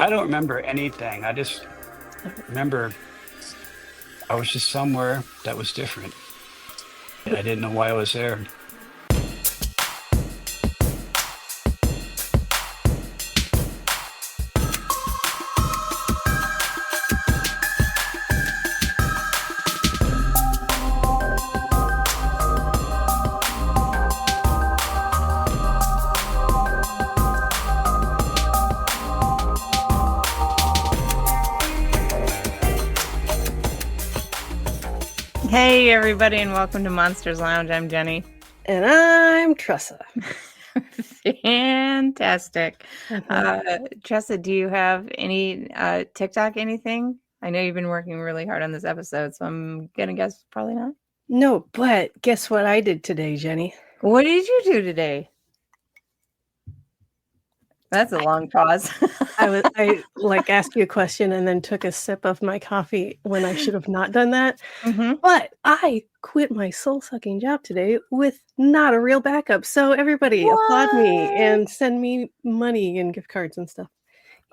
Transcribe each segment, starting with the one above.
I don't remember anything. I just remember I was just somewhere that was different. I didn't know why I was there. Hey, everybody, and welcome to Monsters Lounge. I'm Jenny. And I'm Tressa. Fantastic. Tressa, do you have any TikTok anything? I know you've been working really hard on this episode, so I'm going to guess probably not. No, but guess what I did today, Jenny? What did you do today? That's a long pause. I asked you a question and then took a sip of my coffee when I should have not done that. Mm-hmm. But I quit my soul-sucking job today with not a real backup. So everybody applaud me and send me money and gift cards and stuff.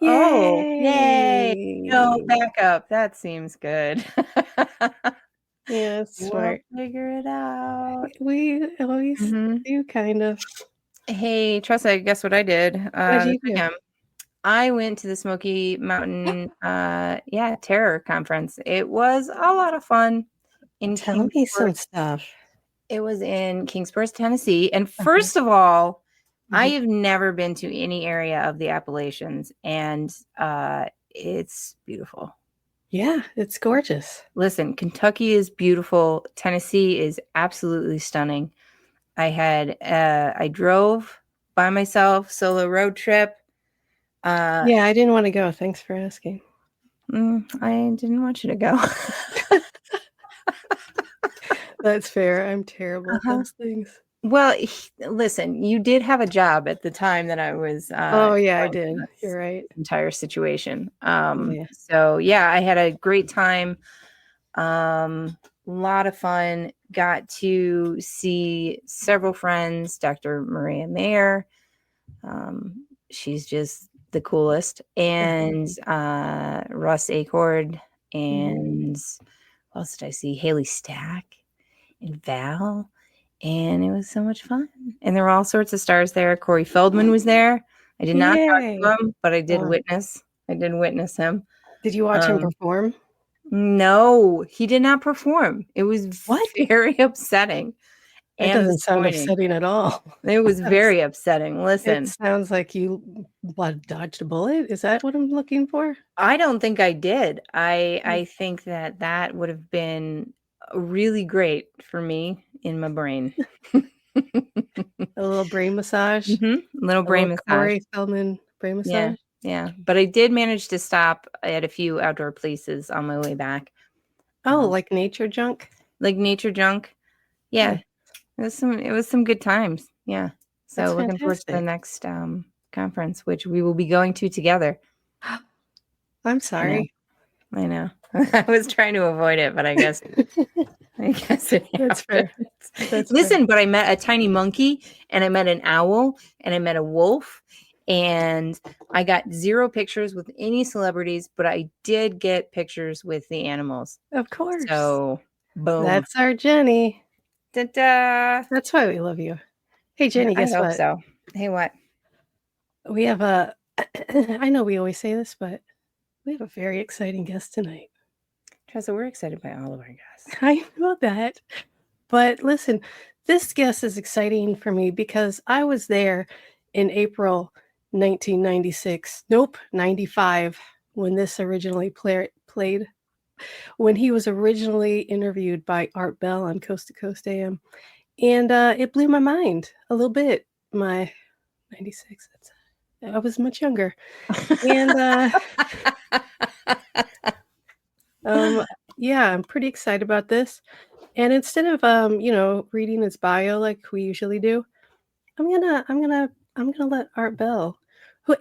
Yay! Oh, yay. No backup. That seems good. Yeah, it's smart. We'll figure it out. We always do, kind of. Hey, Tressa, guess what I did? What did you do? I went to the Smoky Mountain Terror Conference. It was a lot of fun. Tell me some stuff. It was in Kingsport, Tennessee. And first of all, I have never been to any area of the Appalachians, and it's beautiful. Yeah, it's gorgeous. Listen, Kentucky is beautiful. Tennessee is absolutely stunning. I drove by myself, solo road trip. Yeah, I didn't want to go. Thanks for asking. I didn't want you to go. That's fair. I'm terrible at those things. Well, listen, you did have a job at the time that I was. Oh, yeah, I did. You're right. Entire situation. Yeah. So, yeah, I had a great time. A lot of fun. Got to see several friends. Dr. Maria Mayer. She's just the coolest. And Russ Acord. And what else did I see? Haley Stack and Val. And it was so much fun. And there were all sorts of stars there. Corey Feldman was there. I did not talk to him, but I did witness him. Did you watch him perform? No, he did not perform. It was very upsetting. It doesn't sound upsetting at all. It was very upsetting. Listen. It sounds like you dodged a bullet. Is that what I'm looking for? I don't think I did. I think that would have been really great for me in my brain. A little brain massage. Little brain massage. Corey Feldman brain massage. Yeah. But I did manage to stop at a few outdoor places on my way back. Oh, like nature junk? Like nature junk. Yeah. It was some good times. Yeah. So that's looking forward to the next conference, which we will be going to together. I'm sorry. I know. I was trying to avoid it, but I guess it That's fair. Listen, but I met a tiny monkey, and I met an owl, and I met a wolf, and I got 0 pictures with any celebrities, but I did get pictures with the animals. Of course. So, boom. That's our Jenny. Ta-da! That's why we love you. Hey, Jenny, guess what? So. Hey, what? We have I know we always say this, but we have a very exciting guest tonight. Tressa, we're excited by all of our guests. I know that. But listen, this guest is exciting for me because I was there in April 1996. Nope, 95, when this originally played. When he was originally interviewed by Art Bell on Coast to Coast AM. And it blew my mind a little bit. My 96, I was much younger. And yeah, I'm pretty excited about this. And instead of reading his bio like we usually do, I'm gonna let Art Bell,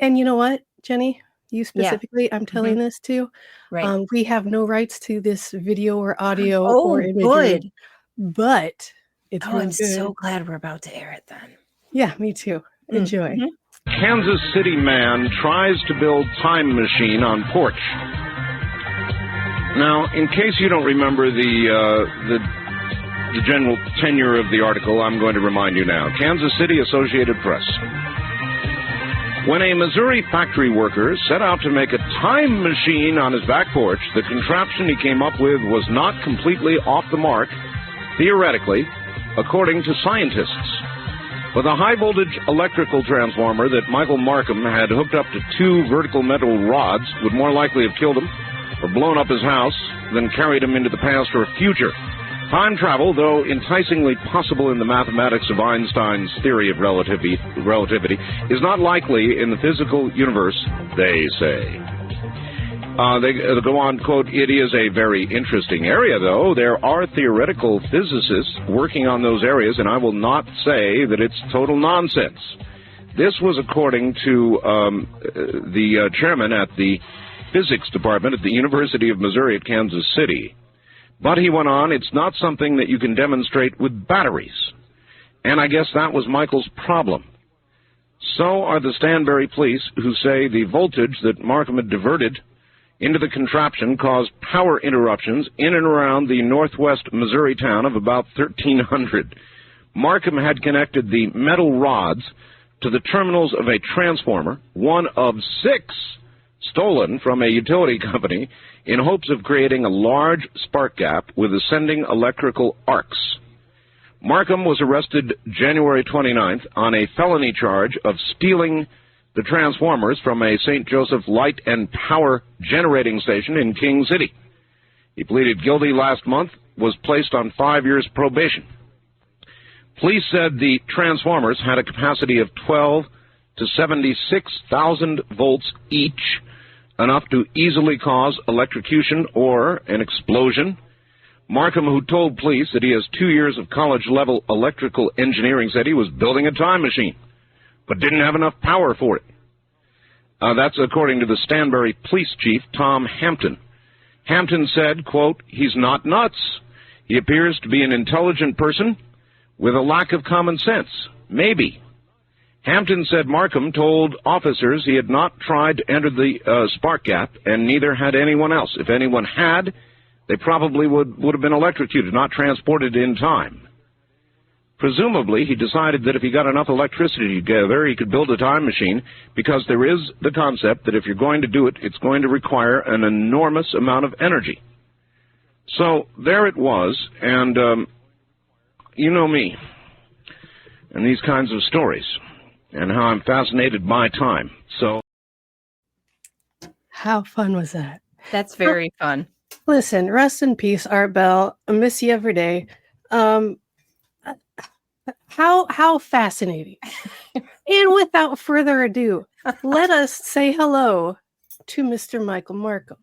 and you know what, Jenny? You specifically, I'm telling this to. Right. We have no rights to this video or audio or imagery. Good. But it's really I'm good. so glad we're about to air it then. Yeah, me too. Enjoy. Kansas City man tries to build time machine on porch. Now, in case you don't remember the general tenure of the article, I'm going to remind you now. Kansas City Associated Press. When a Missouri factory worker set out to make a time machine on his back porch, the contraption he came up with was not completely off the mark, theoretically, according to scientists. But the high-voltage electrical transformer that Michael Marcum had hooked up to 2 vertical metal rods would more likely have killed him or blown up his house than carried him into the past or future. Time travel, though enticingly possible in the mathematics of Einstein's theory of relativity, is not likely in the physical universe, they say. They go on, quote, "It is a very interesting area, though. There are theoretical physicists working on those areas, and I will not say that it's total nonsense." This was according to the chairman at the physics department at the University of Missouri at Kansas City. But he went on, it's not something that you can demonstrate with batteries. And I guess that was Michael's problem. So are the Stanberry police, who say the voltage that Marcum had diverted into the contraption caused power interruptions in and around the northwest Missouri town of about 1,300. Marcum had connected the metal rods to the terminals of a transformer, one of 6 stolen from a utility company, in hopes of creating a large spark gap with ascending electrical arcs. Marcum was arrested January 29th on a felony charge of stealing the transformers from a St. Joseph Light and Power generating station in King City. He pleaded guilty last month, was placed on 5 years probation. Police said the transformers had a capacity of 12 to 76,000 volts each, enough to easily cause electrocution or an explosion. Marcum, who told police that he has 2 years of college-level electrical engineering, said he was building a time machine, but didn't have enough power for it. That's according to the Stanberry police chief, Tom Hampton. Hampton said, quote, "He's not nuts. He appears to be an intelligent person with a lack of common sense. Maybe." Hampton said Marcum told officers he had not tried to enter the spark gap, and neither had anyone else. If anyone had, they probably would have been electrocuted, not transported in time. Presumably, he decided that if he got enough electricity together, he could build a time machine, because there is the concept that if you're going to do it, it's going to require an enormous amount of energy. So there it was, and you know me and these kinds of stories, and how I'm fascinated by time. So, How fun was that? That's very fun. Listen, rest in peace, Art Bell. I miss you every day. How fascinating. And without further ado, let us say hello to Mr. Michael Marcum.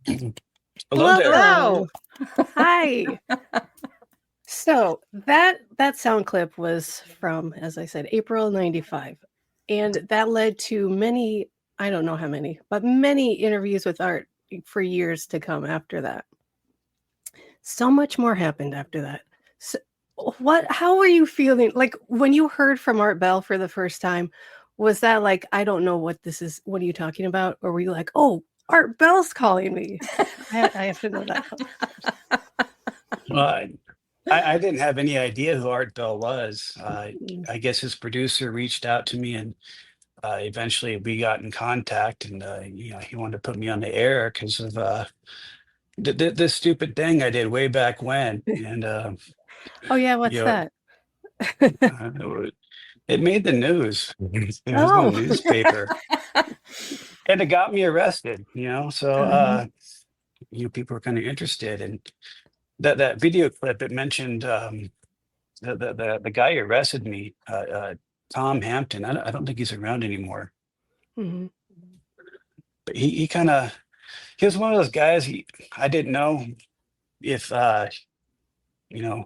Hello there. Hello. Hi. So that sound clip was from, as I said, April 95. And that led to many, I don't know how many, but many interviews with Art for years to come after that. So much more happened after that. So how were you feeling? Like when you heard from Art Bell for the first time, was that like, I don't know what this is, what are you talking about? Or were you like, oh, Art Bell's calling me? I have to know that. Well, I didn't have any idea who Art Bell was. I guess his producer reached out to me, and eventually we got in contact, and he wanted to put me on the air because of this stupid thing I did way back when. And Oh yeah, what's that? It made the news. There was no newspaper, and it got me arrested. So people were kind of interested, and that video clip, it mentioned the guy who arrested me, Tom Hampton. I don't think he's around anymore. Mm-hmm. But he was one of those guys. I didn't know if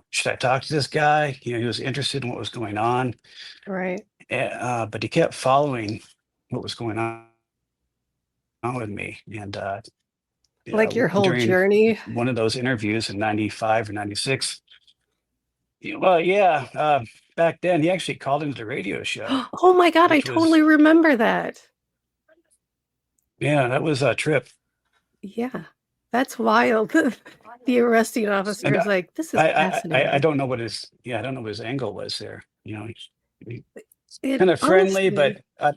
should I talk to this guy? He was interested in what was going on, Right. but he kept following what was going on with me, and like your whole during journey. one of those interviews in 95 or 96, Well, yeah. Back then, he actually called into the radio show, Oh my God, I which totally was, remember that. yeah, that was a trip. Yeah, that's wild. The arresting officer And is like, this is I fascinating. don't know what his, yeah, I don't know what his angle was there. He It kind of friendly, honestly, but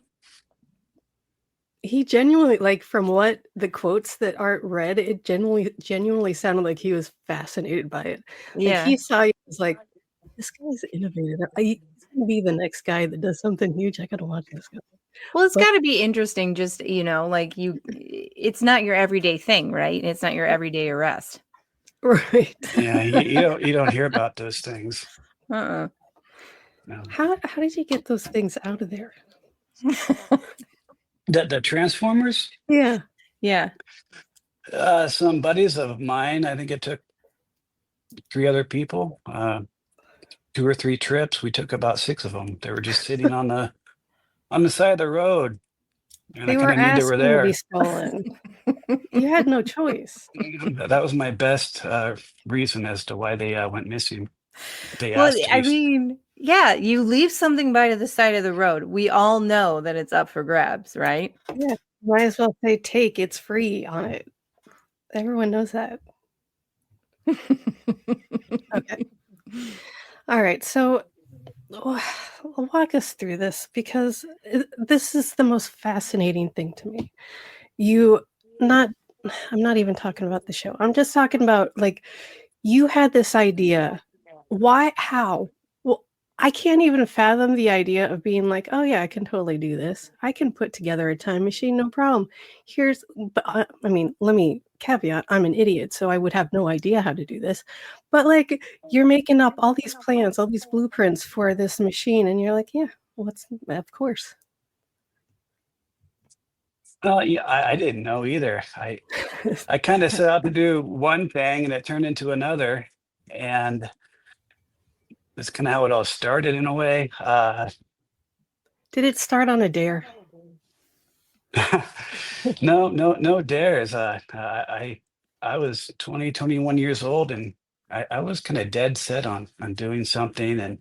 he genuinely, like, from what the quotes that Art read, it genuinely sounded like he was fascinated by it. Like Yeah. he saw you was like, this guy's innovative. He's gonna be the next guy that does something huge. I gotta watch this guy. Well, it's But got to be interesting. Just like it's not your everyday thing, right? It's not your everyday arrest. right. yeah, you don't hear about those things. Uh-uh. No. How did you get those things out of there? The Transformers, Yeah. Yeah. some buddies of mine, I think it took 3 other people, 2 or 3 trips. We took about 6 of them. They were just sitting on the side of the road, and I They kind were of knew they were asking to be there. stolen. You had no choice. That was my best reason as to why they went missing. They Well, asked to I be. mean, yeah, you leave something by the side of the road. We all know that it's up for grabs, right? Yeah. Might as well say take, it's free on it. Everyone knows that. Okay. All right. So walk us through this because this is the most fascinating thing to me. You not I'm not even talking about the show. I'm just talking about like you had this idea. Why? How? Well, I can't even fathom the idea of being like, oh yeah, I can totally do this. I can put together a time machine, no problem. But I mean, let me caveat: I'm an idiot, so I would have no idea how to do this. But like, you're making up all these plans, all these blueprints for this machine, and you're like, yeah, what's of course. Well, yeah, I didn't know either. I kind of set out to do one thing, and it turned into another, and that's kind of how it all started in a way. Did it start on a dare? No dares. I was 20, 21 years old, and I was kind of dead set on doing something, and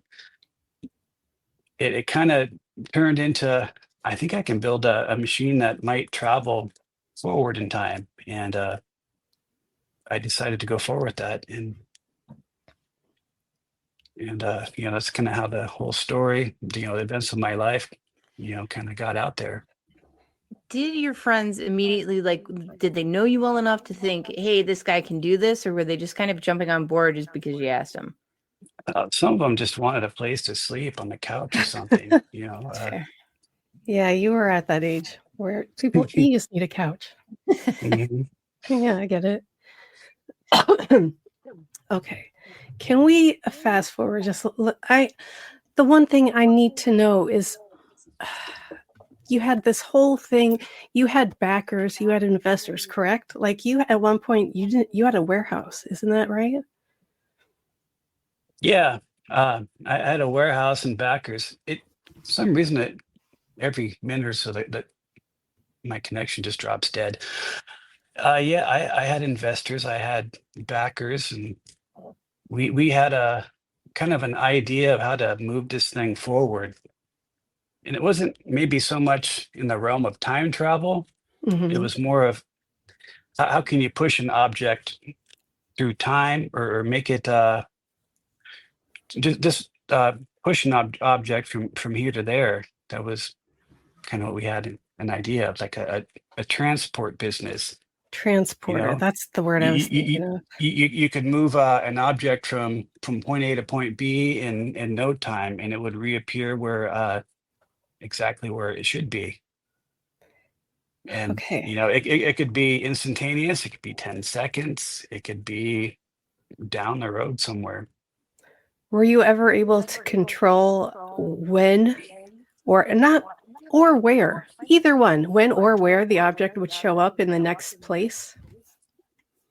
it kind of turned into, I think I can build a machine that might travel forward in time, and I decided to go forward with that, and that's kind of how the whole story, the events of my life, kind of got out there. Did your friends immediately did they know you well enough to think, hey, this guy can do this, or were they just kind of jumping on board just because you asked them? Some of them just wanted a place to sleep on the couch or something. That's fair. Yeah, you were at that age where people you just need a couch. Mhm. Yeah, I get it. Okay. Can we fast forward the one thing I need to know is you had this whole thing, you had backers, you had investors, correct? Like you at one point you had a warehouse, isn't that right? Yeah, I had a warehouse and backers. For some reason, every minute or so that my connection just drops dead. Yeah, I had investors, I had backers, and we had a kind of an idea of how to move this thing forward. And it wasn't maybe so much in the realm of time travel. It Mhm. was more of how can you push an object through time, or make it just push an object from here to there. That was kind of what we had an idea of, like a transport business. You Transporter, know, that's the word you I was you thinking of. you could move an object from point A to point B in no time, and it would reappear where exactly where it should be. And Okay. it could be instantaneous. It could be 10 seconds. It could be down the road somewhere. Were you ever able to control when or not or where? Either one, when or where the object would show up in the next place?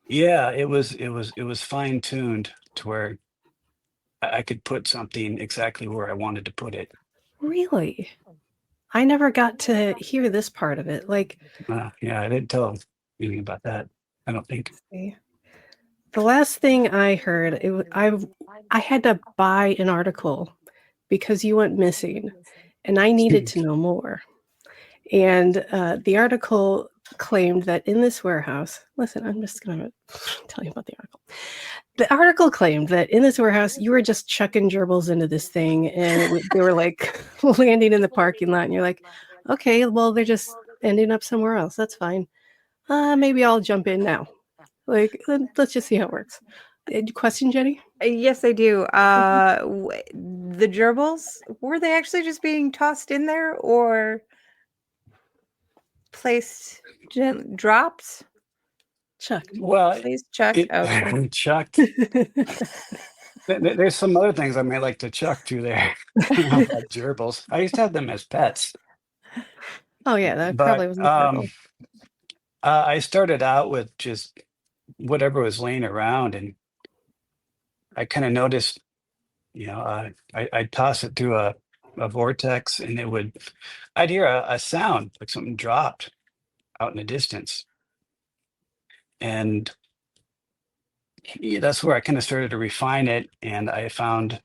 Yeah, it was fine tuned to where I could put something exactly where I wanted to put it. Really? I never got to hear this part of it. Like, Yeah, I didn't tell anything about that. I don't think. see, The last thing I heard, I had to buy an article because you went missing, and I needed to know more. And the article claimed that in this warehouse, listen, I'm just going to tell you about the article. The article claimed that in this warehouse, you were just chucking gerbils into this thing, and they were like landing in the parking lot, and you're like, okay, well, they're just ending up somewhere else. That's fine. Maybe I'll jump in now. Like, let's just see how it works. Question, Jenny? Yes, I do. The gerbils, were they actually just being tossed in there or placed, dropped, Chucked. Well, placed, chucked? Okay. chucked. There's some other things I may like to chuck to there. I don't know about gerbils. I used to have them as pets, Oh, yeah, that but probably was a gerbil. I started out with just whatever was laying around, and I kind of noticed, I'd toss it through a vortex, and I'd hear a sound like something dropped out in the distance, and yeah, that's where I kind of started to refine it, and I found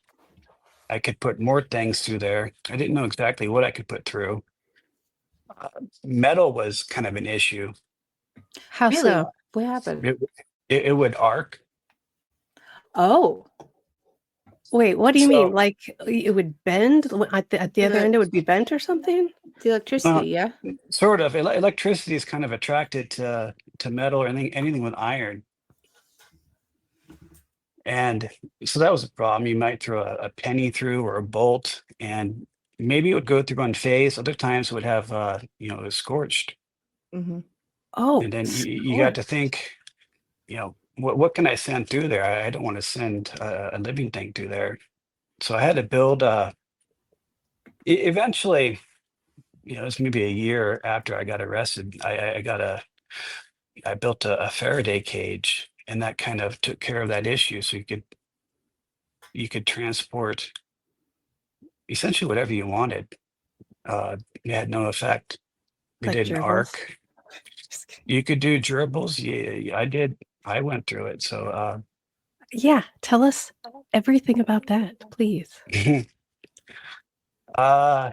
I could put more things through there. I didn't know exactly what I could put through. Uh, Metal was kind of an issue. How Really? so? What happened? It would arc. Oh, Wait, what do you mean? So Like it would bend at the other end? It would be bent or something? the electricity, yeah. sort of electricity is kind of attracted to metal or anything with iron. And so that was a problem. You might throw a penny through or a bolt, and maybe it would go through unfazed. Other times it would have, it was scorched. Mm-hmm. Oh, And then you got to think, what can I send through there? I don't want to send a living thing through there. So I had to build, eventually, it was maybe a year after I got arrested. I built a Faraday cage, and that kind of took care of that issue. So you could transport essentially whatever you wanted. It had no effect. It like didn't gerbils. arc. Just kidding. You could do gerbils. Yeah, I did. I went through it. So, Yeah, tell us everything about that, please. uh,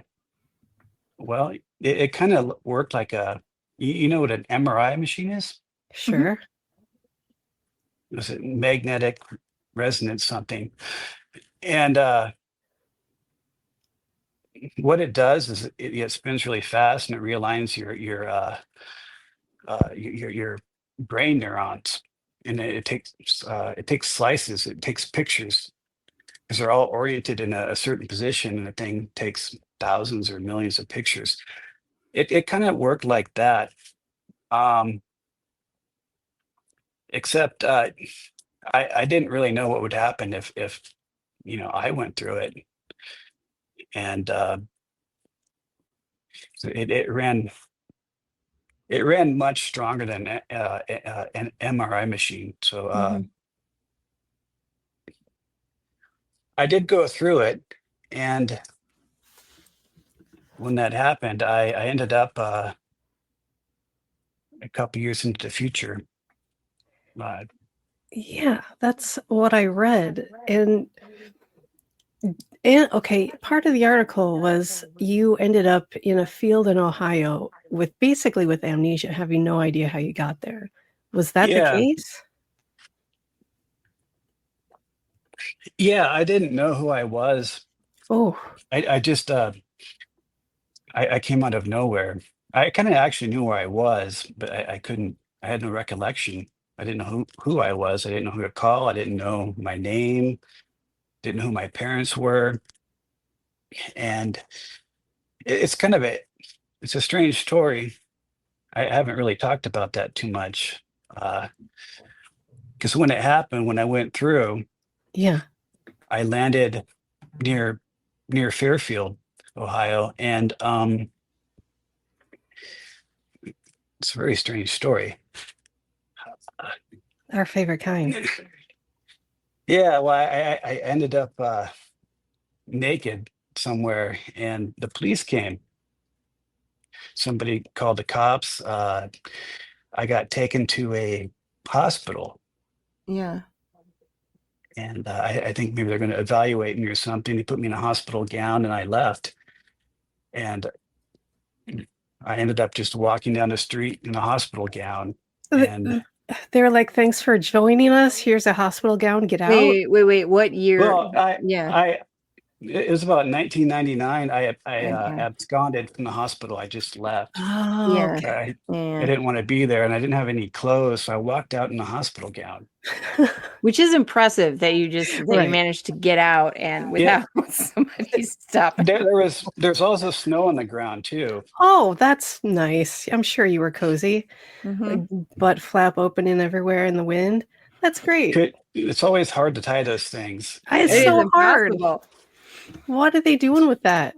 well, it kind of worked like you know what an MRI machine is? Sure. It was a magnetic resonance something. And what it does is it spins really fast, and it realigns your brain neurons, and it takes slices, it takes pictures, because they're all oriented in a certain position, and the thing takes thousands or millions of pictures. It kind of worked like that, except I didn't really know what would happen if I went through it, and so it ran much stronger than an MRI machine. So Mhm. I did go through it, and when that happened, I ended up a couple years into the future. Uh, Yeah, that's what I read. And okay, part of the article was you ended up in a field in Ohio with basically with amnesia, having no idea how you got there. Was that the yeah, case? yeah, I didn't know who I was. Oh, I just I came out of nowhere. I kind of actually knew where I was, but I couldn't. I had no recollection. I didn't know who I was. I didn't know who to call. I didn't know my name. Didn't know who my parents were. And it's kind of it's a strange story. I haven't really talked about that too much, because when it happened, when I went through, yeah. I landed near Fairfield, Ohio, and it's a very strange story. Our favorite kind. Yeah, well, I ended up naked somewhere, and the police came. Somebody called the cops. I got taken to a hospital, Yeah. And I think maybe they're going to evaluate me or something. They put me in a hospital gown, and I left. And I ended up just walking down the street in a hospital gown. And They're like, thanks for joining us. Here's a hospital gown. Get out. Wait. What year? well, Yeah. it was about 1999. I Okay. absconded from the hospital. I just left. Oh, Yeah. okay. I Yeah. didn't want to be there, and I didn't have any clothes, so I walked out in a hospital gown. Which is impressive that you Right. managed to get out and Yeah, without somebody stopping. there's also snow on the ground too. Oh, that's nice. I'm sure you were cozy. Mhm. Butt flap opening everywhere in the wind. That's great. It's always hard to tie those things. It's It is so hard. impossible. What are they doing with that?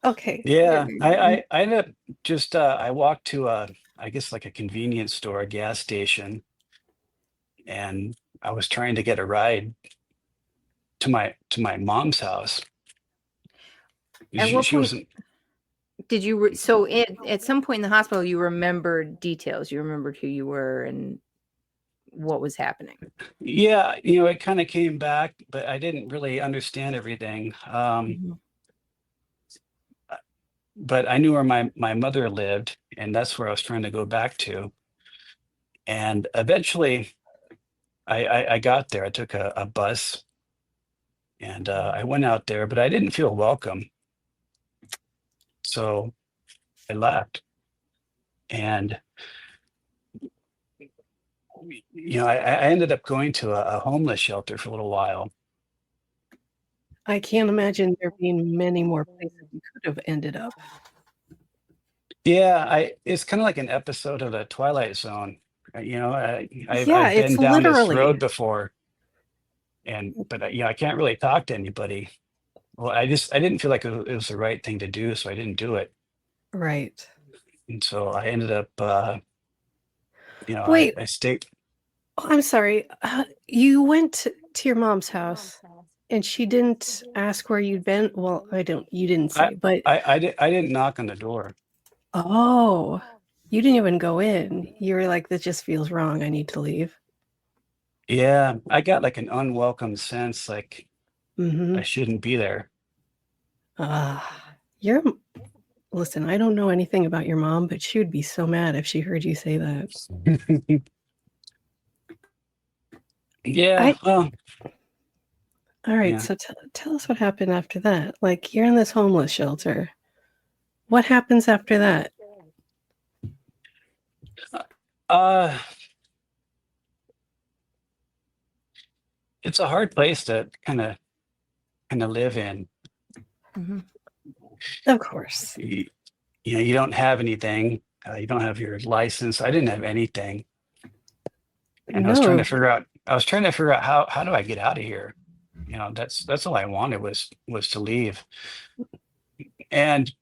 Okay. Yeah, I ended up just I walked to I guess like a convenience store, a gas station, and I was trying to get a ride to my mom's house. At what She point wasn't. did you at some point in the hospital you remembered details? You remembered who you were and what was happening? Yeah, it kind of came back, but I didn't really understand everything. Mhm. But I knew where my mother lived, and that's where I was trying to go back to. And eventually, I got there. I took a bus, and I went out there, but I didn't feel welcome, so I left. And I ended up going to a homeless shelter for a little while. I can't imagine there being many more places you could have ended up. Yeah, it's kind of like an episode of the Twilight Zone. Yeah, I've it's been down this literally road before, but I can't really talk to anybody. Well, I didn't feel like it was the right thing to do, so I didn't do it. right. And so I ended up, Wait, I stayed. I'm sorry. You went to your mom's house and she didn't ask where you'd been. Well, you didn't I say, but I didn't knock on the door. oh, you didn't even go in. You were like, this just feels wrong. I need to leave. Yeah, I got like an unwelcome sense, like Mm-hmm. I shouldn't be there. You're listen, I don't know anything about your mom, but she would be so mad if she heard you say that. Yeah, well, All right, yeah. so tell us what happened after that. Like, you're in this homeless shelter. What happens after that? Uh, it's a hard place to kind of live in. Mhm. Of course. You don't have anything. You don't have your license. I didn't have anything, and I was trying to No. figure out. How do I get out of here? That's all I wanted was to leave. And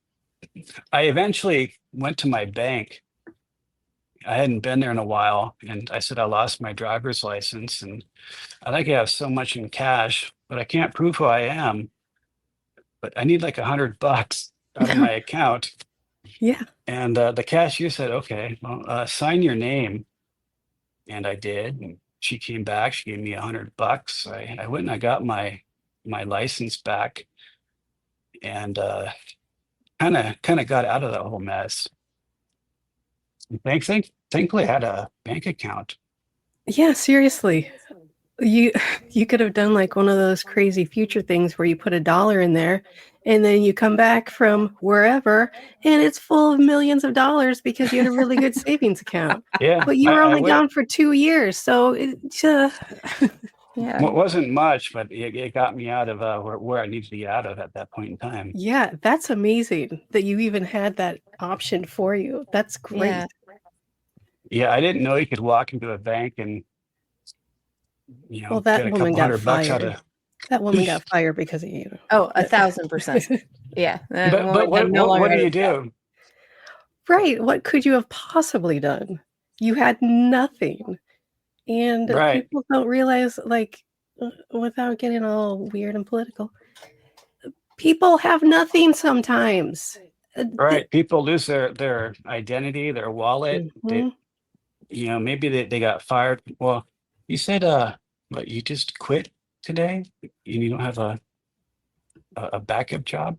I eventually went to my bank. I hadn't been there in a while, and I said I lost my driver's license, and I think I have so much in cash, but I can't prove who I am. But I need like $100 out of my account. Yeah. And the cashier said, "Okay, well, sign your name." And I did. And she came back. She gave me $100. I went and I got my license back, and kind of got out of that whole mess. And thankfully, I had a bank account. Yeah, seriously. You you could have done like one of those crazy future things where you put $1 in there and then you come back from wherever and it's full of millions of dollars because you had a really good savings account. Yeah, But you were I only would. gone for 2 years, so Yeah. It wasn't much, but it got me out of where I needed to get out of at that point in time. yeah, that's amazing that you even had that option for you. That's great. Yeah. Yeah, I didn't know you could walk into a bank and Well, that get a woman couple got $100 out fired. of. That woman got fired because of you. Oh, 1,000%. Yeah. That But woman had no what longer do had you a job. do? Right. What could you have possibly done? You had nothing. And Right, people don't realize, like, without getting all weird and political, people have nothing sometimes. right. People lose their identity, their wallet. Mhm. Maybe they got fired. Well, You said, what, you just quit today? And you don't have a backup job?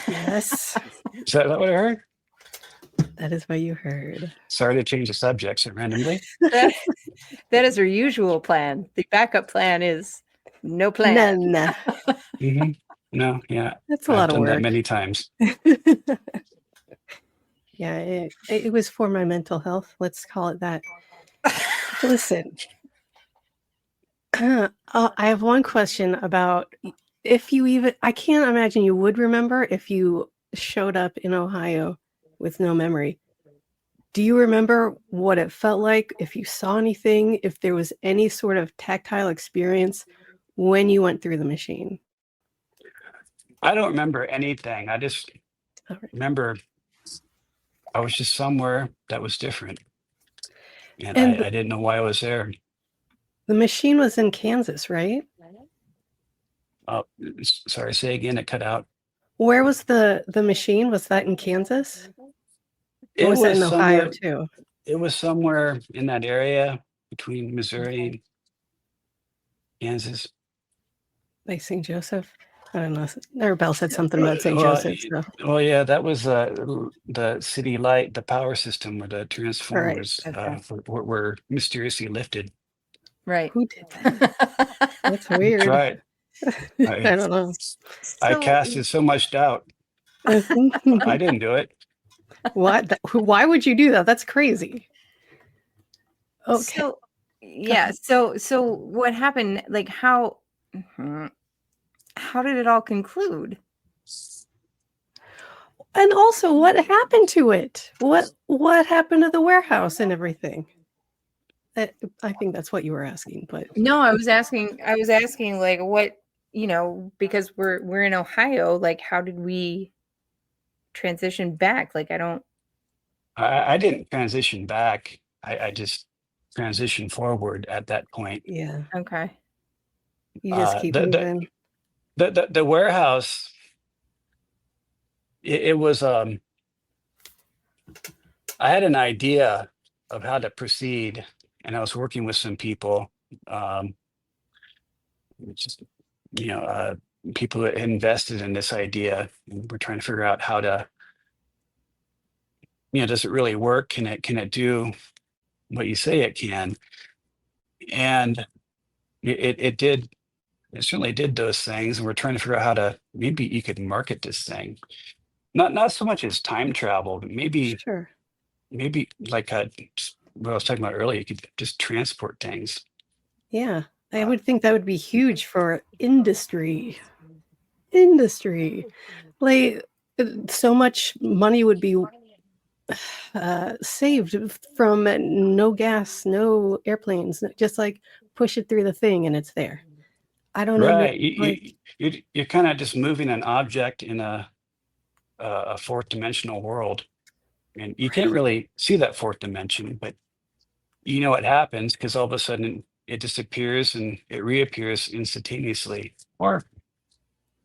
Yes, Is that what I heard? that is what you heard. Sorry to change the subject so randomly. That, that is our usual plan. The backup plan is no plan. None. Hmm. No, yeah, That's a I've lot of done that work. many times. Yeah, it was for my mental health. Let's call it that. Listen, I have one question about if you even, I can't imagine you would remember if you showed up in Ohio with no memory. Do you remember what it felt like, if you saw anything, if there was any sort of tactile experience when you went through the machine? I don't remember anything. I just All right. remember I was just somewhere that was different, and And I didn't know why I was there. the machine was in Kansas, right? Oh, sorry, say again, it cut out. Where was the machine? Was that in Kansas? Or It was that in was Ohio somewhere, too? it was somewhere in that area between Missouri and Kansas. Like St. Joseph? I don't know. Arabelle said something about St. Well, Joseph. So. well, yeah, that was the city light, the power system where the All right. transformers Okay. were mysteriously lifted. Right. Who did that? That's weird. Try it. I don't know. I So, casted so much doubt. I didn't do it. What? Why would you do that? That's crazy. Okay. so yeah. So what happened? Like how did it all conclude? And also, what happened to it? What happened to the warehouse and everything? I think that's what you were asking, but No, I was asking like what, because we're in Ohio, like how did we transition back? Like I didn't transition back. I just transitioned forward at that point. yeah, okay. you just keep The, moving. the warehouse, it was I had an idea of how to proceed, and I was working with some people, just people that invested in this idea, and we're trying to figure out how to, does it really work? Can it do what you say it can? And it did. It certainly did those things, and we're trying to figure out how to, maybe you could market this thing. Not so much as time travel, but Sure. maybe like what I was talking about earlier. You could just transport things. Yeah, I would think that would be huge for industry. Industry, like so much money would be saved from no gas, no airplanes. Just like push it through the thing and it's there. I don't know. Right. You're kind of just moving an object in a fourth dimensional world, and you can't really see that fourth dimension, but you know what happens because all of a sudden it disappears and it reappears instantaneously, or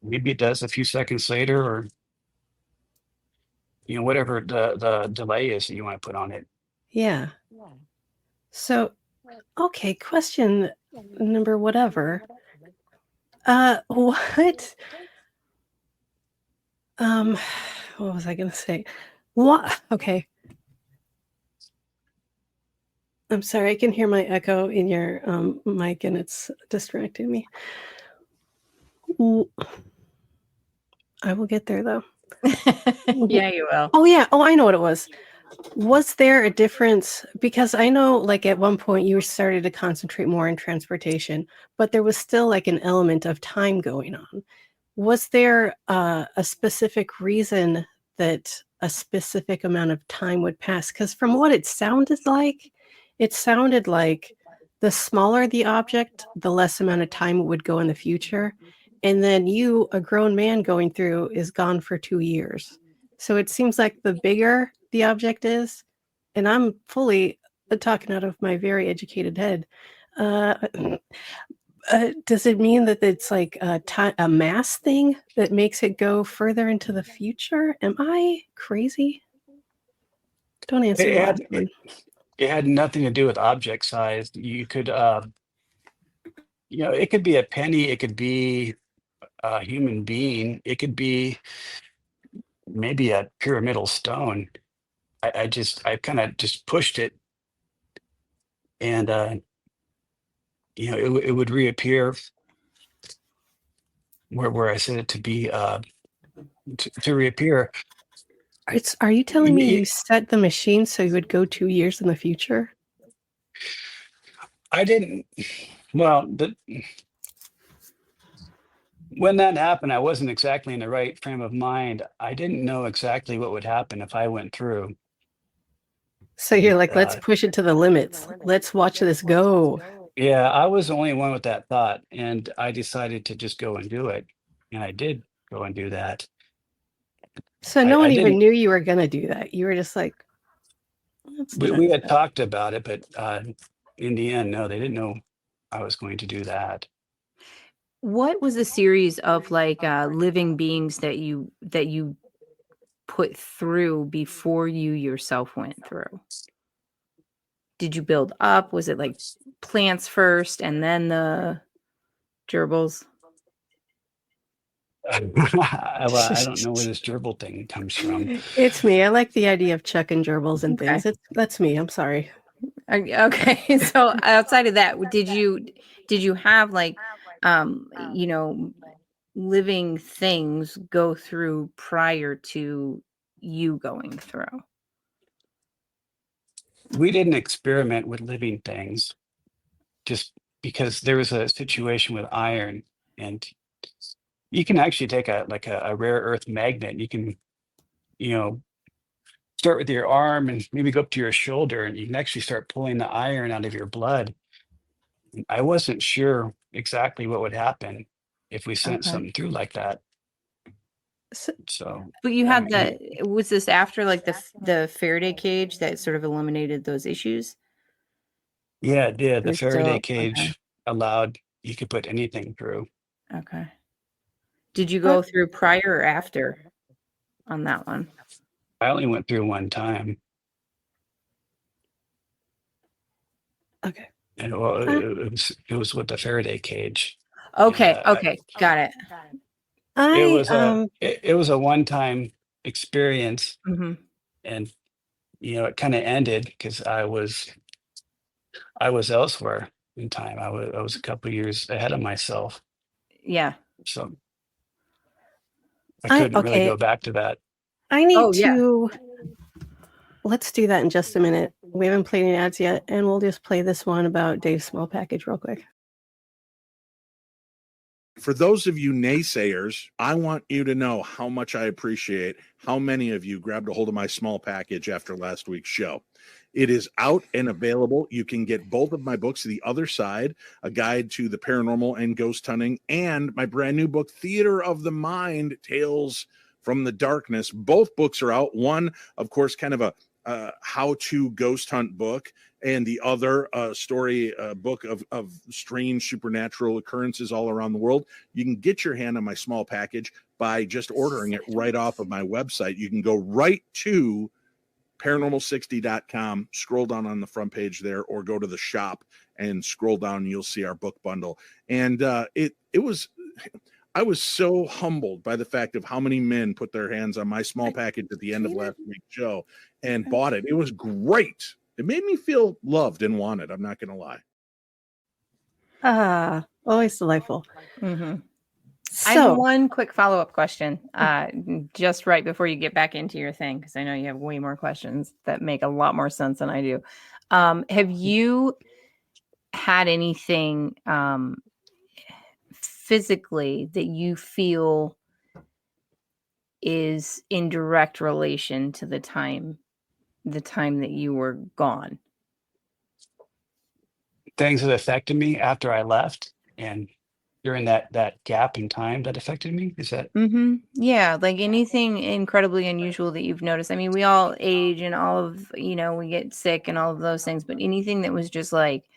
maybe it does a few seconds later, or whatever the delay is that you want to put on it. Yeah. So, okay, question number whatever. What? What was I gonna say? What? Okay. I'm sorry, I can hear my echo in your mic and it's distracting me. I will get there though. Yeah, you will. Oh yeah. Oh, I know what it was. Was there a difference? Because I know like at one point you started to concentrate more on transportation, but there was still like an element of time going on. Was there a specific reason that a specific amount of time would pass? Because from what it sounded like the smaller the object, the less amount of time it would go in the future. And then you, a grown man going through, is gone for 2 years. So it seems like the bigger the object is, and I'm fully talking out of my very educated head, does it mean that it's like a mass thing that makes it go further into the future? Am I crazy? Don't answer the last one. It had nothing to do with object size. You could, it could be a penny, it could be a human being, it could be maybe a pyramidal stone. I kind of just pushed it, and it would reappear where I said it to be, to reappear. Are you telling me Y- you set the machine so you would go 2 years in the future? I didn't. Well, when that happened, I wasn't exactly in the right frame of mind. I didn't know exactly what would happen if I went through. So you're like, let's Uh, push it to the limits. Let's watch this go. yeah, I was the only one with that thought, and I decided to just go and do it, and I did go and do that. So I, no I one even didn't. knew you were going to do that. You were just like, let's try We had that. talked about it, but in the end, no, they didn't know I was going to do that. What was the series of like living beings that you put through before you yourself went through? Did you build up? Was it like plants first and then the gerbils? Well, I don't know where this gerbil thing comes from. It's me. I like the idea of chucking gerbils and Okay. things. That's me. I'm sorry. Okay. So outside of that, did you have like living things go through prior to you going through? We didn't experiment with living things just because there was a situation with iron, and you can actually take a rare earth magnet. You can, you know, start with your arm and maybe go up to your shoulder, and you can actually start pulling the iron out of your blood. I wasn't sure exactly what would happen if we sent Okay. something through like that. So, So, But you I had mean, was this after like the Faraday cage that sort of eliminated those issues? yeah, it did. It The was Faraday still okay. cage allowed you could put anything through. Okay. Did you what? go through prior or after on that one? I only went through one time, Okay. and I, it was with the Faraday cage, and Okay, okay, got it. I it was a one time experience, Mhm. and it kind of ended because I was elsewhere in time. I was a couple years ahead of myself, Yeah. so I couldn't really okay. go back to that. I need Oh, yeah. to. Let's do that in just a minute. We haven't played any ads yet, and we'll just play this one about Dave's small package real quick. For those of you naysayers, I want you to know how much I appreciate how many of you grabbed a hold of my small package after last week's show. It is out and available. You can get both of my books, The Other Side, a guide to the paranormal and ghost hunting, and my brand new book, Theater of the Mind, Tales from the Darkness. Both books are out. One, of course, kind of a how-to ghost hunt book, and the other story book of strange supernatural occurrences all around the world. You can get your hand on my small package by just ordering it right off of my website. You can go right to paranormal60.com, scroll down on the front page there, or go to the shop and scroll down and you'll see our book bundle. And I was so humbled by the fact of how many men put their hands on my small package at the end of last week's show and bought it. It was great. It made me feel loved and wanted. I'm not going to lie. Always delightful. Mhm. I have So, one quick follow-up question, just right before you get back into your thing, because I know you have way more questions that make a lot more sense than I do. Have you had anything physically that you feel is in direct relation to the time that you were gone? Things that affected me after I left, and during that gap in time that affected me. Is that? Yeah, like anything incredibly unusual that you've noticed. I mean, we all age and all of, we get sick and all of those things, but anything that was just like,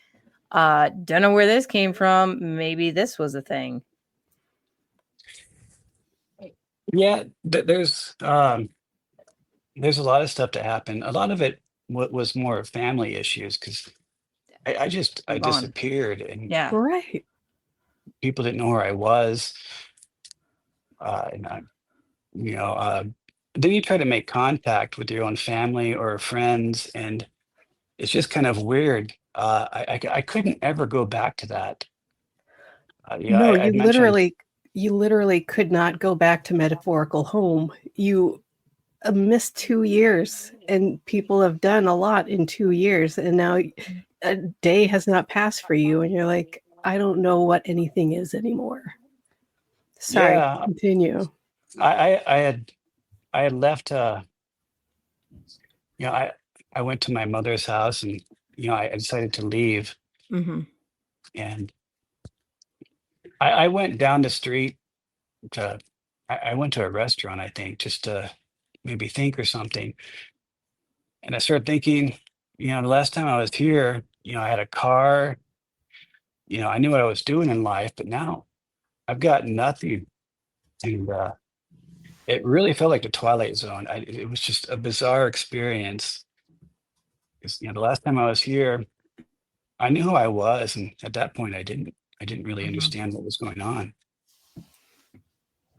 don't know where this came from. Maybe this was a thing. Yeah, there's a lot of stuff that happened. A lot of it what was more family issues because I Gone. disappeared and Yeah. Right. people didn't know where I was. And then you try to make contact with your own family or friends, and it's just kind of weird. I couldn't ever go back to that. No, I'd mentioned, you literally could not go back to metaphorical home. You missed 2 years, and people have done a lot in 2 years, and now a day has not passed for you, and you're like, I don't know what anything is anymore. Sorry, yeah, continue. I had left. You know, I went to my mother's house, and I decided to leave, Mm-hmm. and I went down the street to. I went to a restaurant, I think, just to maybe think or something. And I started thinking, the last time I was here, I had a car, I knew what I was doing in life, but now I've got nothing. And it really felt like the Twilight Zone. It was just a bizarre experience. 'Cause, the last time I was here, I knew who I was, and at that point, I didn't really Mhm. understand what was going on.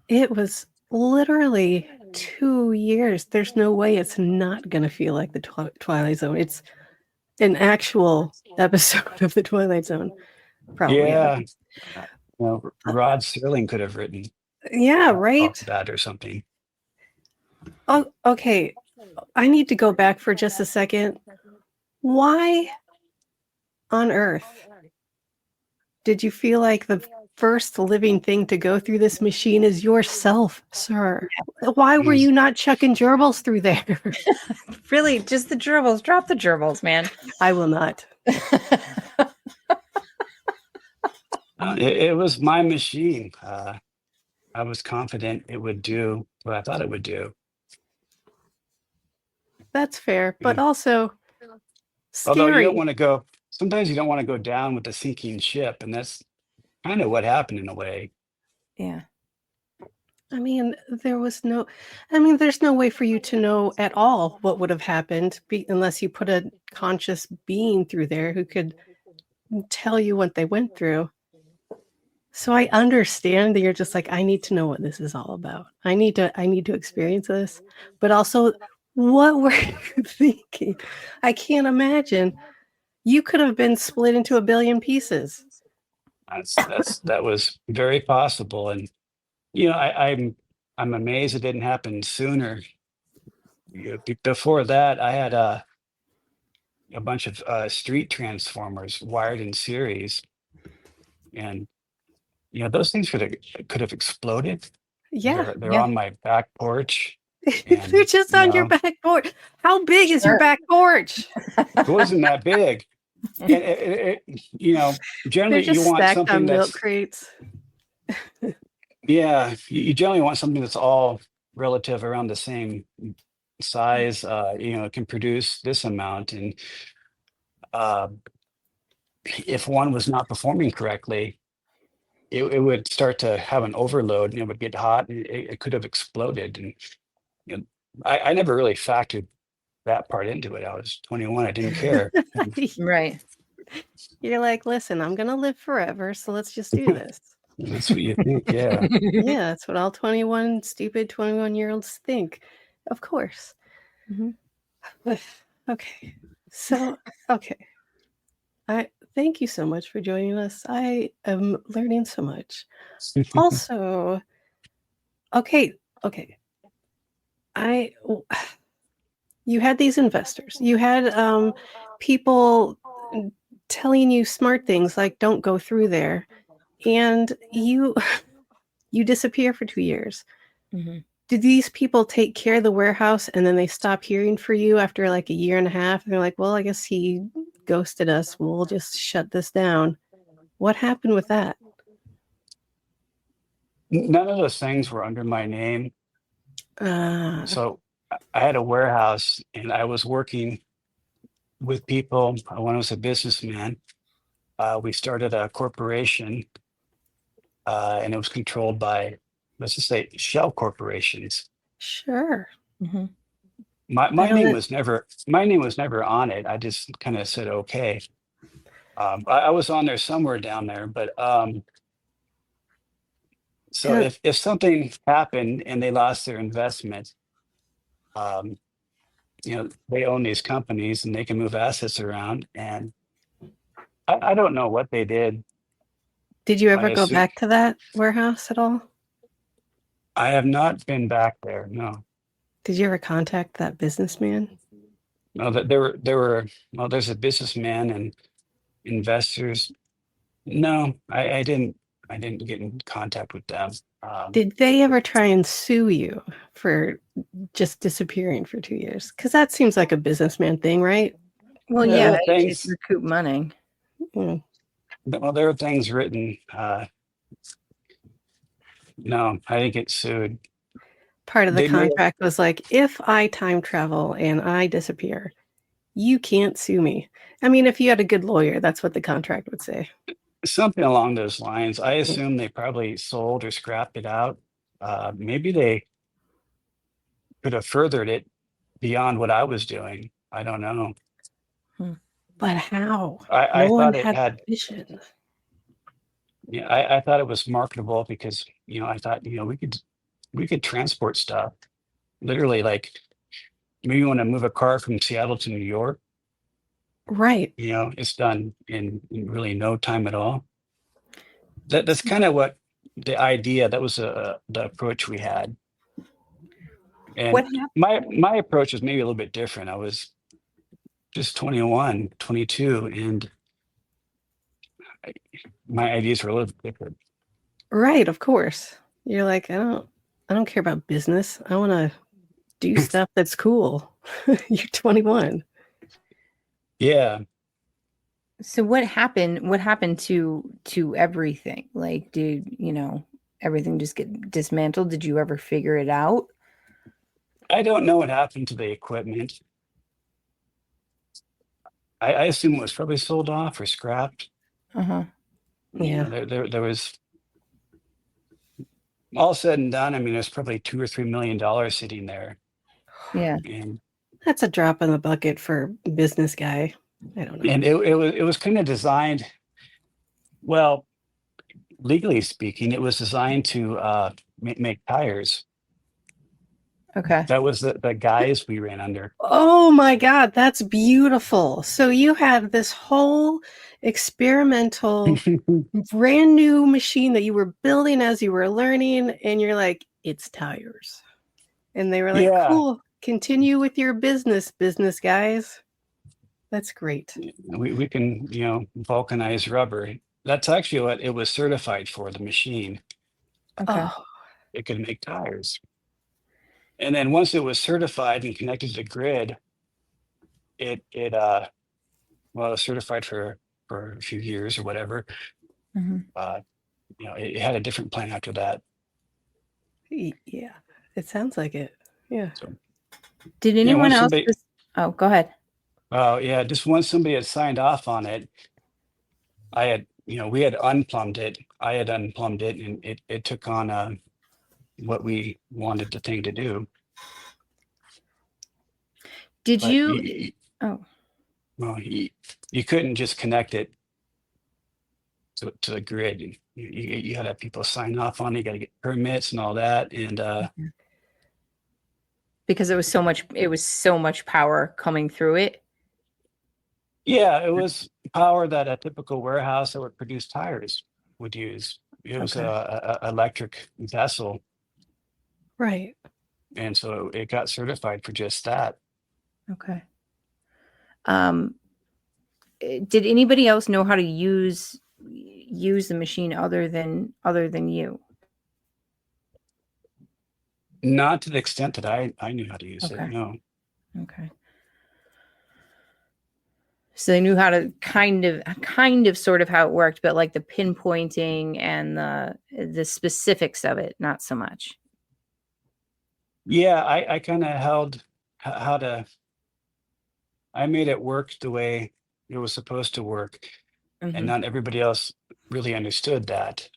It was literally 2 years. There's no way it's not going to feel like the Twilight Zone. It's an actual episode of the Twilight Zone. Probably. Yeah, Rod Serling could have written Yeah, right. that or something. Oh, okay. I need to go back for just a second. Why on earth did you feel like the first living thing to go through this machine is yourself, sir? Why were you not chucking gerbils through there? Really, just the gerbils. Drop the gerbils, man. I will not. It was my machine. I was confident it would do what I thought it would do. That's fair, but also Although you scary. don't want to go, sometimes you don't want to go down with the sinking ship, and that's kind of what happened in a way. Yeah. I mean, there's no way for you to know at all what would have happened unless you put a conscious being through there who could tell you what they went through. So I understand that you're just like, I need to know what this is all about. I need to experience this. But also, what were you thinking? I can't imagine. You could have been split into a billion pieces. That was very possible, and I'm amazed it didn't happen sooner. Before that, I had a bunch of street transformers wired in series, and those things could have exploded. Yeah. They're Yeah. on my back porch, They're and just on your back porch. How big is your Sure. back porch? it wasn't that big. And They're generally you just want stacked something on milk that's crates. you generally want something that's all relative around the same size. It can produce this amount, and uh, if one was not performing correctly, it would start to have an overload, and it would get hot, and it could have exploded. And you know, I never really factored that part into it. I was 21, I didn't care. Right. You're like, listen, I'm gonna live forever, so let's just do this. That's what you think, yeah. Yeah, that's what all stupid 21-year-olds think. Of course. Mhm. Okay. So, okay. I thank you so much for joining us. I am learning so much. Also, okay. I you had these investors. You had people telling you smart things like don't go through there. And you disappear for 2 years. Mhm. Did these people take care of the warehouse and then they stop hearing for you after like a year and a half? And they're like, well, I guess he ghosted us. We'll just shut this down. What happened with that? None of those things were under my name. So I had a warehouse, and I was working with people when I was a businessman. We started a corporation, and it was controlled by, let's just say, shell corporations. Sure. Mhm. My I name don't. was never on it. I just kind of said okay. I was on there somewhere down there, but so And if something happened and they lost their investment, um, they own these companies and they can move assets around. And I don't know what they did. did you I ever go assume back to that warehouse at all? I have not been back there. No, Did you ever contact that businessman? no. That there were well, there's a businessman and investors. No, I didn't. I didn't get in contact with them. Did they ever try and sue you for just disappearing for 2 years? Because that seems like a businessman thing, right? Well, There yeah, were to things. recoup money. Mm. Well, there were things written. No, I didn't get sued. Part of the They may have contract was like, if I time travel and I disappear, you can't sue me. I mean, if you had a good lawyer, that's what the contract would say. something along those lines. I Mm. assume they probably sold or scrapped it out. Maybe they could have furthered it beyond what I was doing. I don't know. But how? I No one thought it had had. permission. Yeah, I thought it was marketable because I thought we could transport stuff literally, like maybe you want to move a car from Seattle to New York. Right. It's done in really no time at all. That's kind of what the idea. That was the approach we had. What And happened? my approach was maybe a little bit different. I was just 21, 22, and I, my ideas were a little bit different. Right, of course. You're like, I don't care about business. I want to do stuff that's cool. You're 21. Yeah, So what happened? What happened to everything? Like, did everything just get dismantled? Did you ever figure it out? I don't know what happened to the equipment. I assume it was probably sold off or scrapped. Uh-huh. Yeah. There was all said and done. I mean, there's probably $2 or $3 million sitting there, Yeah. and That's a drop in the bucket for a business guy. I don't know. and it was kind of designed. Well, legally speaking, it was designed to make tires. Okay. That was the guise we ran under. Oh my God, that's beautiful. So you had this whole experimental, brand new machine that you were building as you were learning, and you're like, it's tires. And they were like, Yeah, cool, continue with your business guys. That's great. we can vulcanize rubber. That's actually what it was certified for. The machine, Okay. Oh, it could make tires. And then once it was certified and connected to the grid, it well, it was certified for a few years or whatever. Mhm. It had a different plan after that. yeah, it sounds like it. Yeah. So Did yeah, anyone once else somebody, Oh, go ahead. yeah, just once somebody had signed off on it, I had, we had unplumbed it. I had unplumbed it, and it took on what we wanted the thing to do. Did But you Oh, well, you couldn't just connect it to the grid. You had to have people sign off on it. You got to get permits and all that. And because it was so much power coming through it. yeah, it was power that a typical warehouse that would produce tires would use. It was Okay. a electric vessel, Right. and so it got certified for just that. Okay. Did anybody else know how to use the machine other than you? Not to the extent that I knew how to use it. Okay. No. Okay. So they knew how to kind of sort of how it worked, but like the pinpointing and the specifics of it, not so much. Yeah, I kind of held how to. I made it work the way it was supposed to work, and Mhm. not everybody else really understood that.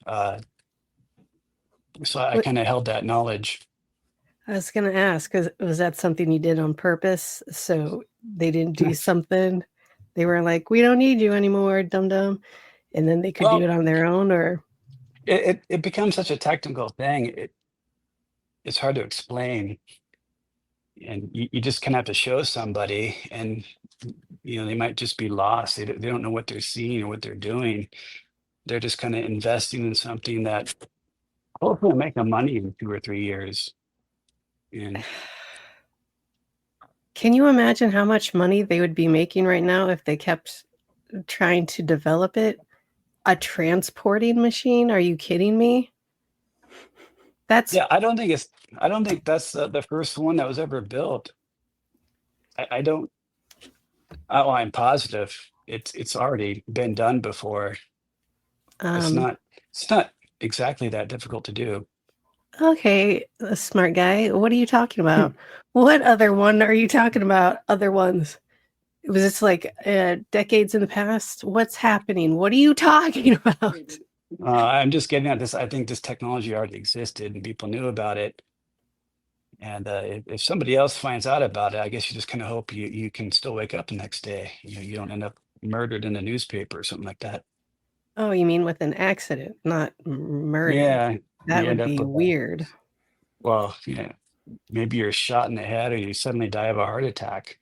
So I What kind of held that knowledge. I was going to ask, was that something you did on purpose? So they didn't do something. They were like, we don't need you anymore, dum dum. And then they could do Well, it on their own, or it becomes such a technical thing. It's hard to explain, and you just kind of have to show somebody, and they might just be lost. They don't know what they're seeing or what they're doing. They're just kind of investing in something that hopefully will make them money in 2 or 3 years. And can you imagine how much money they would be making right now if they kept trying to develop it? A transporting machine? Are you kidding me? That's yeah, I don't think that's the first one that was ever built. I don't. Oh, I'm positive it's already been done before. It's um not. It's not exactly that difficult to do. okay, a smart guy. What are you talking about? What other one are you talking about? Other ones? Was this like decades in the past? What's happening? What are you talking about? I'm just getting at this. I think this technology already existed and people knew about it. And if somebody else finds out about it, I guess you just kind of hope you can still wake up the next day. You don't end up murdered in the newspaper or something like that. Oh, you mean with an accident, not murder? Yeah, That you would end up be with weird. well, maybe you're shot in the head or you suddenly die of a heart attack.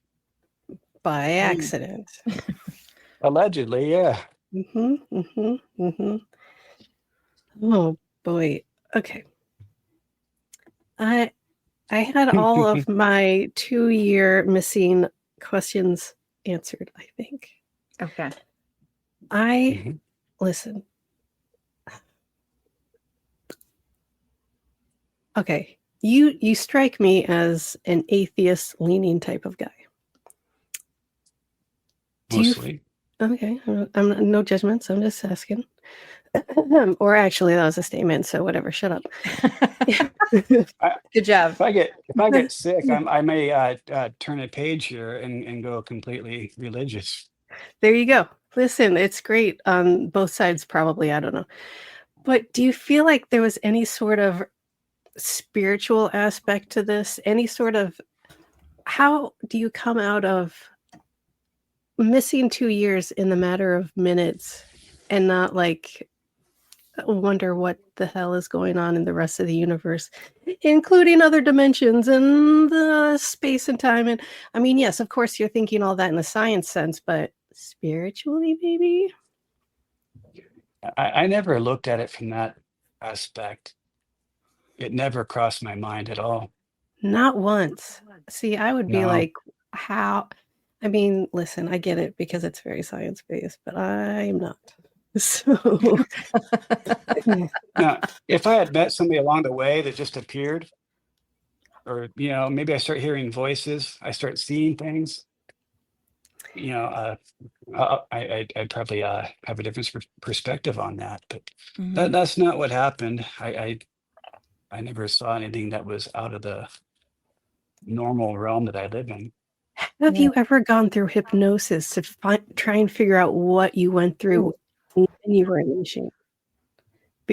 By accident. Allegedly, yeah. Oh boy. Okay. I had all of my 2-year missing questions answered, I think. Okay. Mhm. Listen. Okay. You strike me as an atheist leaning type of guy. Do you Mostly. Okay, I'm no judgments. I'm just asking. Or actually, that was a statement. So whatever. Shut up. Good job. If I get sick, I may turn a page here and go completely religious. There you go. Listen, it's great on both sides. Probably, I don't know. But do you feel like there was any sort of spiritual aspect to this? Any sort of how do you come out of missing 2 years in the matter of minutes and not like wonder what the hell is going on in the rest of the universe, including other dimensions and space and time? And I mean, yes, of course, you're thinking all that in the science sense, but spiritually, maybe? I never looked at it from that aspect. It never crossed my mind at all. Not once. See, I would be No. like, how? I mean, listen, I get it because it's very science based, but I'm not. So, Now, if I had met somebody along the way that just appeared, or maybe I start hearing voices, I start seeing things, I'd probably have a different perspective on that. But that's not what happened. I never saw anything that was out of the normal realm that I live in. have you ever gone through hypnosis to try and figure out what you went through when you were in the machine?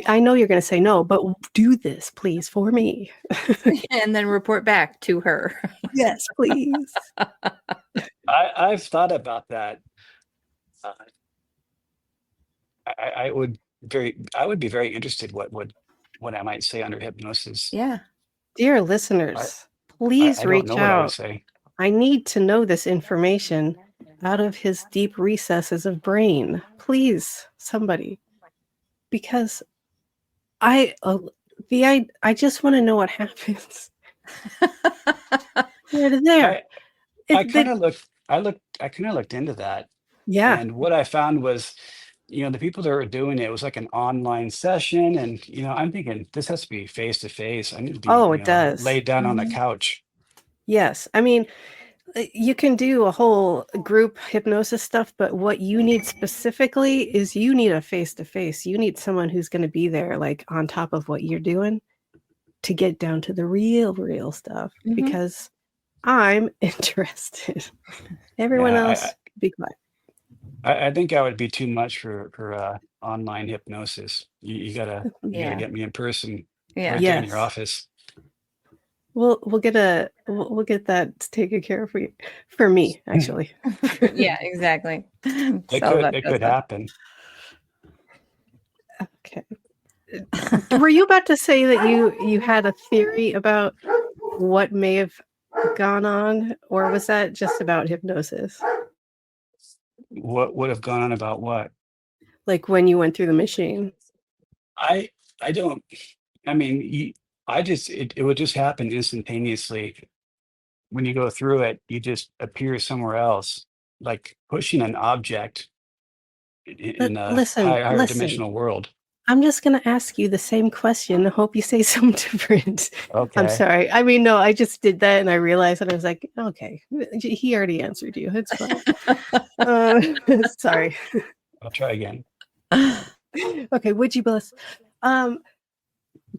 I know you're going to say no, but do this, please, for me. And then report back to her. Yes, please. I've thought about that. Uh, I would be very interested what I might say under hypnosis. Yeah. Dear listeners, please I don't reach know what I would out. say. I need to know this information out of his deep recesses of brain. Please, somebody. Because I just want to know what happens. There. I kind of looked into that. Yeah. And what I found was, the people that were doing it was like an online session. And, I'm thinking this has to be face to face. I need to be, It does. laid down on the couch. Yes. I mean, you can do a whole group hypnosis stuff, but what you need specifically is you need a face to face. You need someone who's going to be there, like on top of what you're doing to get down to the real stuff because I'm interested. Everyone else, be quiet. I think I would be too much for online hypnosis. You gotta get me in person. Yeah. Right there in your office. we'll get that taken care of for me, actually. Yeah, exactly. It Sell could that it could stuff. happen. Okay. Were you about to say that you had a theory about what may have gone on, or was that just about hypnosis? What would have gone on about what? Like when you went through the machine? I I don't. I mean, I just it would just happen instantaneously. When you go through it, you just appear somewhere else, like pushing an object in a higher Listen. dimensional world. I'm just gonna ask you the same question. I hope you say something different. I'm Okay, sorry. I mean, no, I just did that and I realized and I was like, okay, he already answered you. It's fine. Uh, sorry. I'll try again. Okay, would you bless? Um,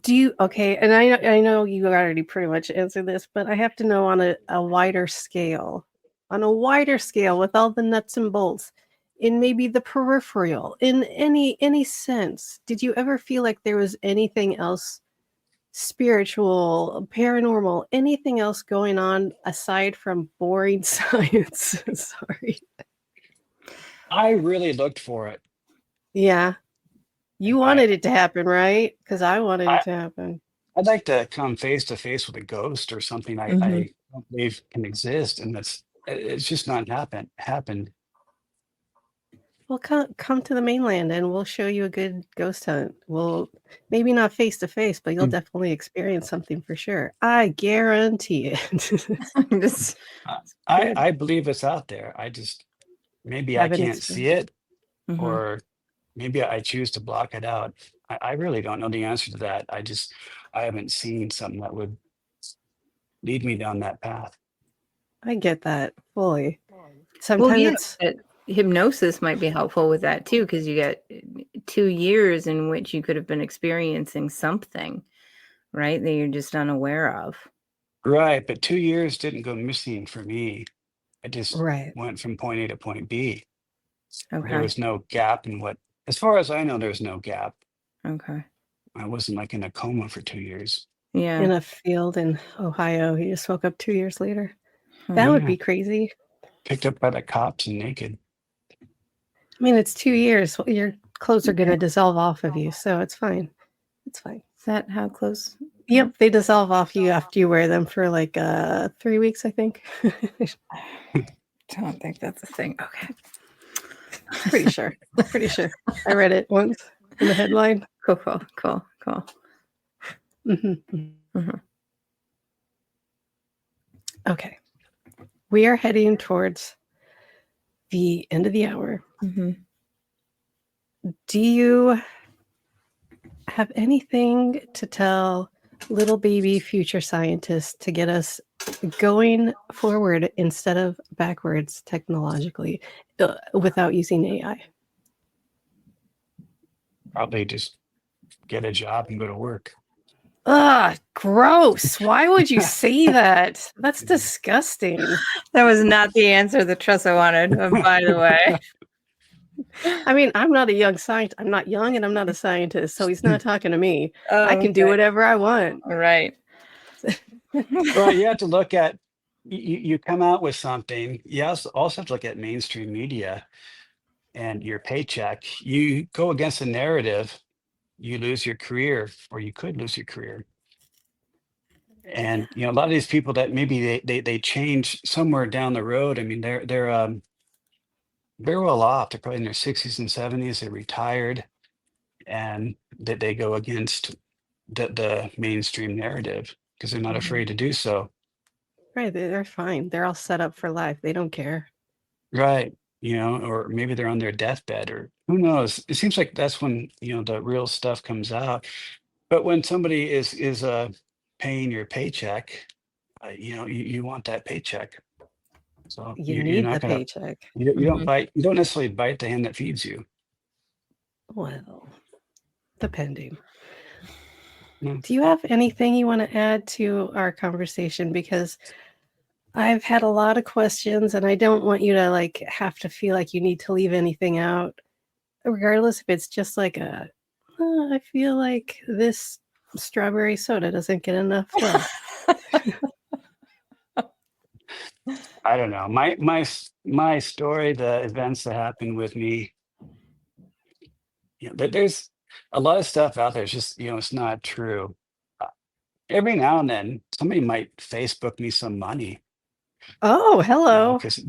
do you okay? And I know you already pretty much answered this, but I have to know on a wider scale, with all the nuts and bolts, in maybe the peripheral, in any sense. Did you ever feel like there was anything else spiritual, paranormal, anything else going on aside from boring science? Sorry. I really looked for it. Yeah. You I wanted it to happen, right? Because I wanted it I to happen. I'd like to come face to face with a ghost or something Hmm. I don't believe can exist, and it's just not happened. Well, come to the mainland and we'll show you a good ghost hunt. We'll maybe not face to face, but you'll Mm. definitely experience something for sure. I guarantee it. This I Good. I believe it's out there. I just maybe I Have an can't see experience. it, Mhm. or maybe I choose to block it out. I really don't know the answer to that. I haven't seen something that would lead me down that path. I get that fully. Well, Sometimes yeah, it's but hypnosis might be helpful with that too, because you get 2 years in which you could have been experiencing something, right, that you're just unaware of. Right, but 2 years didn't go missing for me. I just right. went from point A to point B. There Okay. was no gap in what, as far as I know, there's no gap. Okay. I wasn't like in a coma for 2 years. Yeah. In a field in Ohio, he just woke up 2 years later. Hmm. That would Yeah, be crazy. picked up by the cops and naked. I mean, it's 2 years. Well, your clothes are going Yeah. to dissolve off of you, so it's fine. It's fine. Is that how close? Yep, they dissolve off you after you wear them for like 3 weeks, I think. Don't think that's a thing. Okay. Pretty sure. Pretty sure. I read it once in the headline. Cool. Mhm. Mhm. Okay, we are heading towards the end of the hour. Mhm. Do you have anything to tell little baby future scientists to get us going forward instead of backwards technologically without using AI? Probably just get a job and go to work. Ugh, gross. Why would you say that? That's disgusting. That was not the answer that Tressa wanted, by the way. I mean, I'm not a young scientist. I'm not young and I'm not a scientist, so he's not talking to me. I Oh, can do okay. whatever I want. All right. Well, you have to look at, you come out with something. You also have to look at mainstream media and your paycheck. You go against the narrative, you lose your career, or you could lose your career. And a lot of these people that maybe they change somewhere down the road. I mean, they're very well off. They're probably in their 60s and 70s. They're retired, and that they go against the mainstream narrative because they're not Mhm. afraid to do so. Right, they're fine. They're all set up for life. They don't care. Right. Or maybe they're on their deathbed, or who knows. It seems like that's when, the real stuff comes out. But when somebody is paying your paycheck, you want that paycheck. So You you're need not the gonna, paycheck. Mhm. you don't necessarily bite the hand that feeds you. Well, depending. Mm. Do you have anything you want to add to our conversation? Because I've had a lot of questions and I don't want you to like have to feel like you need to leave anything out, regardless if it's just like I feel like this strawberry soda doesn't get enough love. I don't know. My story, the events that happened with me, there's a lot of stuff out there. It's just, it's not true. Uh, Every now and then, somebody might Facebook me some money, Oh, hello. because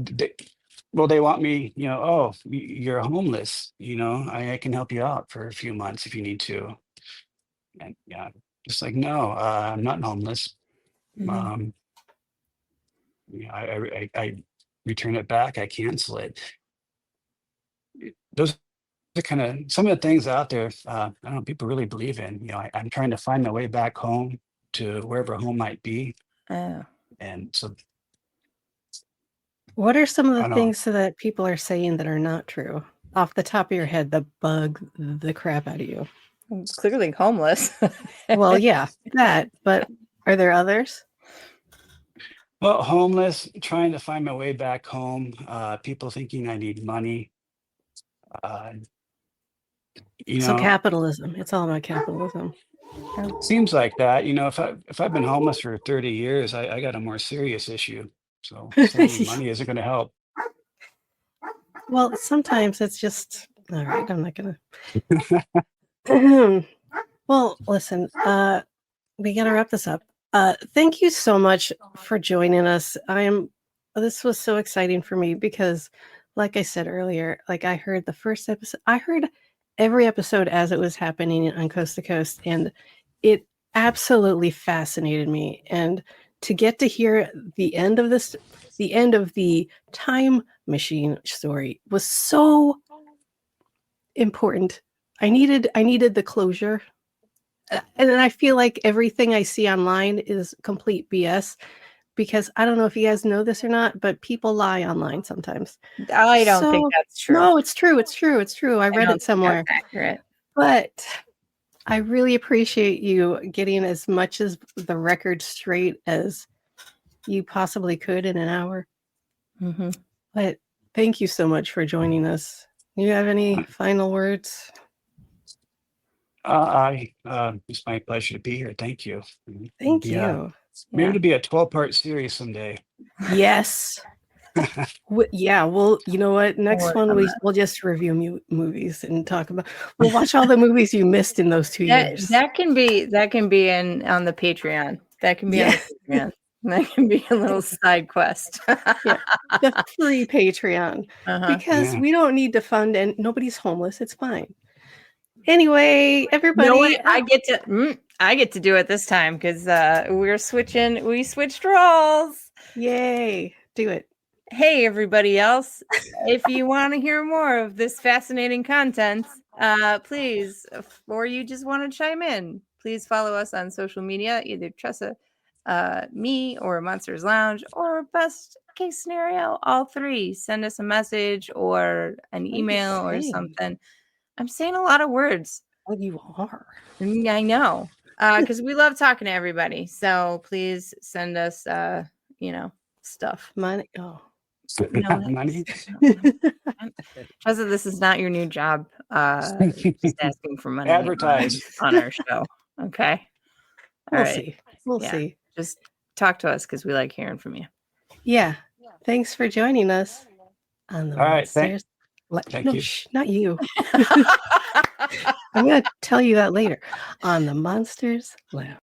well, they want me, oh, you're homeless, I can help you out for a few months if you need to. And yeah, just like, no, I'm not homeless. Mhm. I return it back. I cancel it. Those are kind of some of the things out there. I don't know, people really believe in. I'm trying to find my way back home to wherever home might be, Oh. and so What are some of I the don't know. things that people are saying that are not true? Off the top of your head, that bug the crap out of you. I'm clearly homeless. Well, yeah, that, but are there others? Well, homeless, trying to find my way back home. People thinking I need money. Uh, you So know, capitalism. It's all about capitalism. seems like that. If I've been homeless for 30 years, I got a more serious issue. So sending money isn't going to help. Well, sometimes it's just all right. I'm not gonna. Well, listen. We gotta wrap this up. Thank you so much for joining us. This was so exciting for me because, like I said earlier, like I heard the first episode, I heard every episode as it was happening on Coast to Coast, and it absolutely fascinated me. And to get to hear the end of the time machine story was so important. I needed the closure. And I feel like everything I see online is complete BS because I don't know if you guys know this or not, but people lie online sometimes. I don't think that's true. No, it's true. It's true. It's true. I read don't it somewhere. think that's accurate. But I really appreciate you getting as much as the record straight as you possibly could in an hour. Mm-hmm. But thank you so much for joining us. You have any final words? It's my pleasure to be here. Thank you. Thank Yeah, you. maybe it'll be a 12-part series someday. Yes. Yeah, well, you know what? Next work one on we'll just review movies and talk about. We'll watch all the movies you missed in those 2 years. That can be on the Patreon. That can be on the Patreon. That can be a little side quest. Yeah, the free Patreon because Yeah. we don't need to fund and nobody's homeless. It's fine. Anyway, everybody, No way, I get to do it this time because we switched roles. Yay, do it. Hey, everybody else. If you want to hear more of this fascinating content, please, or you just want to chime in, please follow us on social media, either Tressa, me, or Monsters Lounge, or best case scenario, all three. Send us a message or an email or something. I'm saying a lot of words. Well, you are. I know, because we love talking to everybody. So please send us, stuff. Money. Oh. No, Money. Tressa, this is not your new job. Just asking for money Advertise. on our show. Okay. We'll see. We'll see. Just talk to us because we like hearing from you. Yeah. Thanks for joining us on the All right. Monsters. Thank No, you. not you. I'm going to tell you that later on the Monsters Lounge.